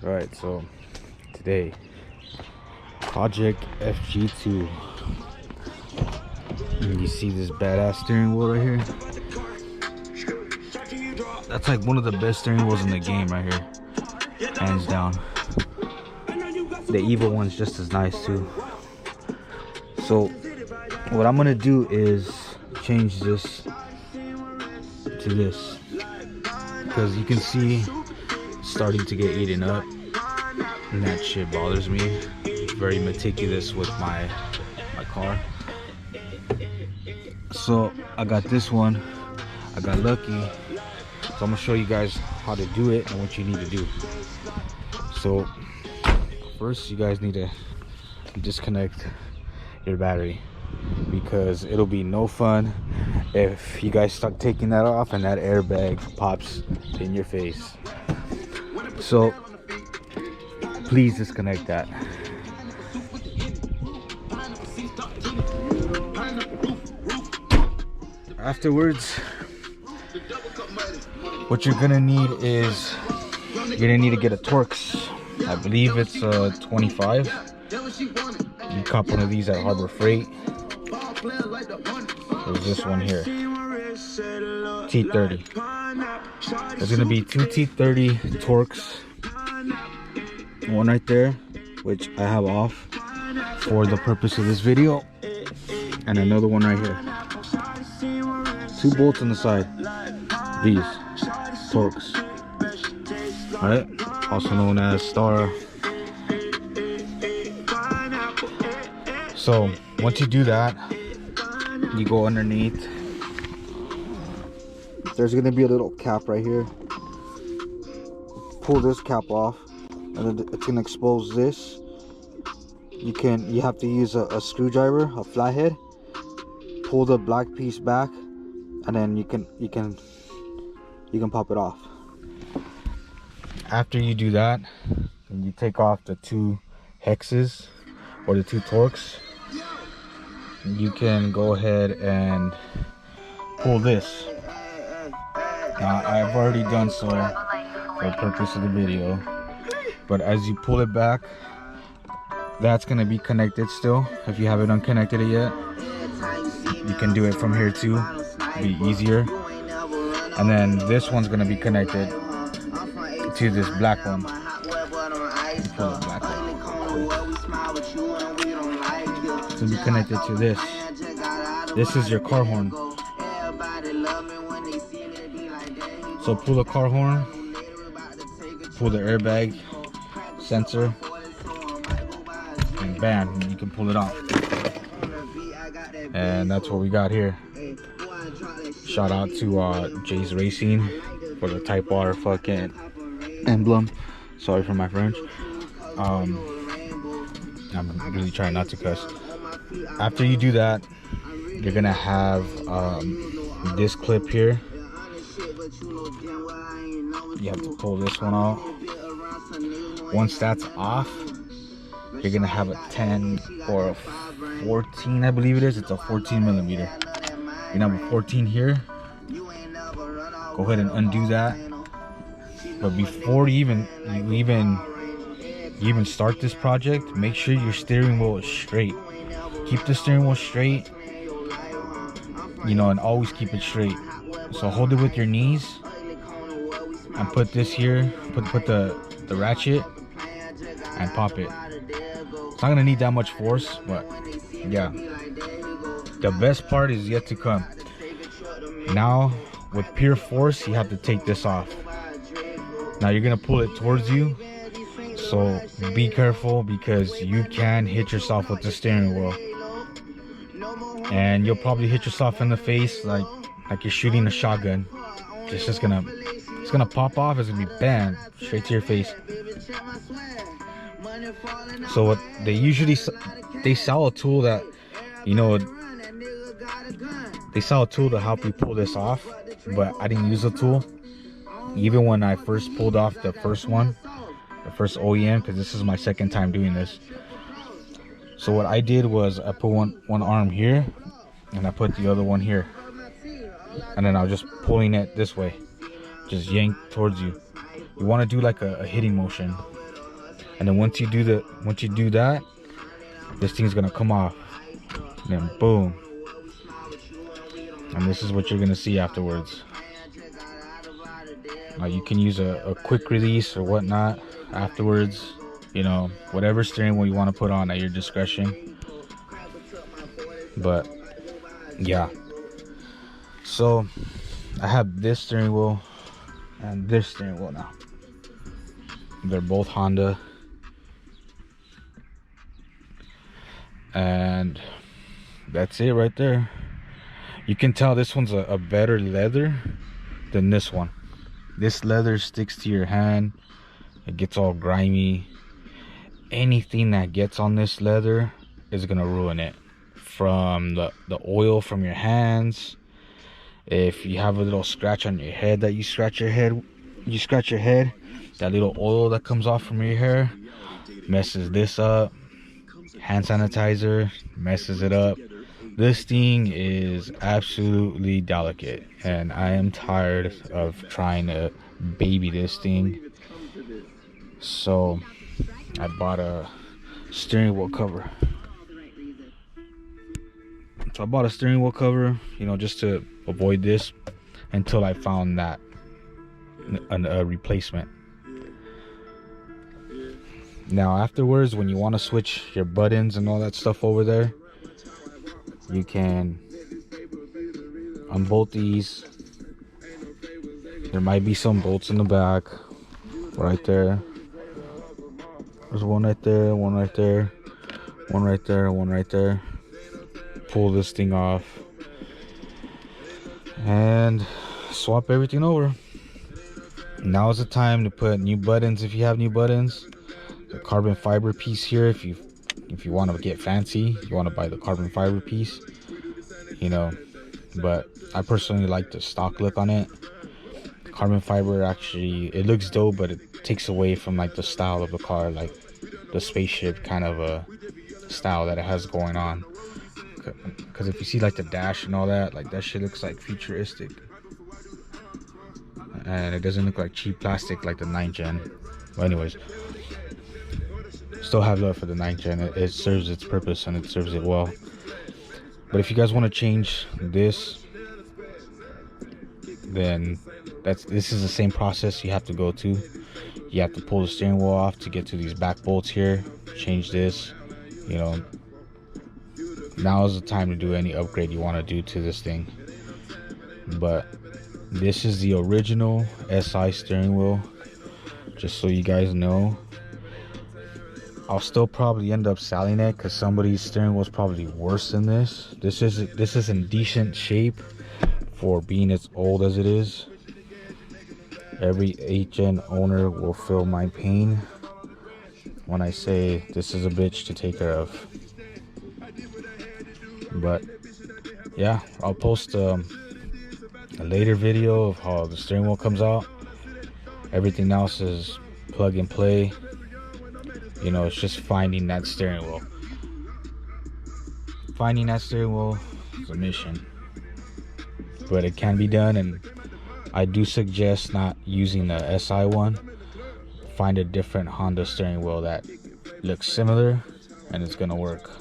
Right, so today, Project FG2. And you see this badass steering wheel right here? That's like one of the best steering wheels in the game right here. Hands down. The evil one's just as nice too. So what I'm gonna do is change this to this, because you can see it's starting to get eaten up, and that shit bothers me. I'm very meticulous with my car. So I got this one. I got lucky. So I'm gonna show you guys how to do it and what you need to do. So first, you guys need to disconnect your battery, because it'll be no fun if you guys start taking that off and that airbag pops in your face. So please disconnect that. Afterwards, what you're gonna need is you're gonna need to get a Torx. I believe it's 25. You cop one of these at Harbor Freight. There's this one here, T30. There's gonna be two T30 Torx. One right there, which I have off for the purpose of this video, and another one right here. Two bolts on the side. These Torx. Alright, also known as star. So once you do that, you go underneath. There's gonna be a little cap right here. Pull this cap off, and then it's gonna expose this. You have to use a screwdriver, a flathead. Pull the black piece back, and then you can pop it off. After you do that, you take off the two hexes or the two Torx. You can go ahead and pull this. Now, I've already done so for the purpose of the video, but as you pull it back, that's going to be connected still. If you haven't unconnected it yet, you can do it from here too. It'll be easier. And then this one's going to be connected to this black one. Pull the black one. It's going to be connected to this. This is your car horn. So pull the car horn, pull the airbag sensor, and bam, you can pull it off. And that's what we got here. Shout out to Jay's Racing for the Type R fucking emblem. Sorry for my French. I'm really trying not to cuss. After you do that, you're gonna have this clip here. You have to pull this one out. Once that's off, you're gonna have a 10 or a 14, I believe it is. It's a 14 millimeter. You're gonna have a 14 here. Go ahead and undo that. But before you even start this project, make sure your steering wheel is straight. Keep the steering wheel straight, you know, and always keep it straight. So hold it with your knees and put this here, put the ratchet and pop it. It's not gonna need that much force, but yeah, the best part is yet to come. Now with pure force, you have to take this off. Now you're gonna pull it towards you, so be careful, because you can hit yourself with the steering wheel, and you'll probably hit yourself in the face like you're shooting a shotgun. It's gonna pop off. It's gonna be bam, straight to your face. So what they sell a tool that, you know, they sell a tool to help you pull this off, but I didn't use the tool. Even when I first pulled off the first one, the first OEM, because this is my second time doing this. So what I did was I put one arm here, and I put the other one here, and then I was just pulling it this way, just yank towards you. You want to do like a hitting motion. And then once you do that, this thing's gonna come off. And then boom. And this is what you're gonna see afterwards. Now you can use a quick release or whatnot afterwards. You know, whatever steering wheel you want to put on at your discretion. But yeah. So I have this steering wheel and this steering wheel now. They're both Honda. And that's it right there. You can tell this one's a better leather than this one. This leather sticks to your hand. It gets all grimy. Anything that gets on this leather is gonna ruin it. From the oil from your hands. If you have a little scratch on your head that you scratch your head, that little oil that comes off from your hair messes this up. Hand sanitizer messes it up. This thing is absolutely delicate, and I am tired of trying to baby this thing. So I bought a steering wheel cover. So I bought a steering wheel cover, you know, just to avoid this until I found that a replacement. Now afterwards, when you want to switch your buttons and all that stuff over there, you can unbolt these. There might be some bolts in the back right there. There's one right there, one right there, one right there, one right there. Pull this thing off and swap everything over. Now is the time to put new buttons if you have new buttons. The carbon fiber piece here, if you want to get fancy, you want to buy the carbon fiber piece, you know. But I personally like the stock look on it. Carbon fiber, actually, it looks dope, but it takes away from like the style of the car, like the spaceship kind of a style that it has going on. Because if you see like the dash and all that, like that shit looks like futuristic, and it doesn't look like cheap plastic like the 9th gen. But anyways, still have love for the 9th gen. It serves its purpose and it serves it well. But if you guys want to change this, then this is the same process you have to go to. You have to pull the steering wheel off to get to these back bolts here, change this, you know. Now is the time to do any upgrade you want to do to this thing. But this is the original SI steering wheel, just so you guys know. I'll still probably end up selling it because somebody's steering wheel is probably worse than this. This is in decent shape for being as old as it is. Every 8th gen owner will feel my pain when I say this is a bitch to take care of. But yeah, I'll post a later video of how the steering wheel comes out. Everything else is plug and play. You know, it's just finding that steering wheel. Finding that steering wheel is a mission, but it can be done, and I do suggest not using the SI one. Find a different Honda steering wheel that looks similar and it's gonna work.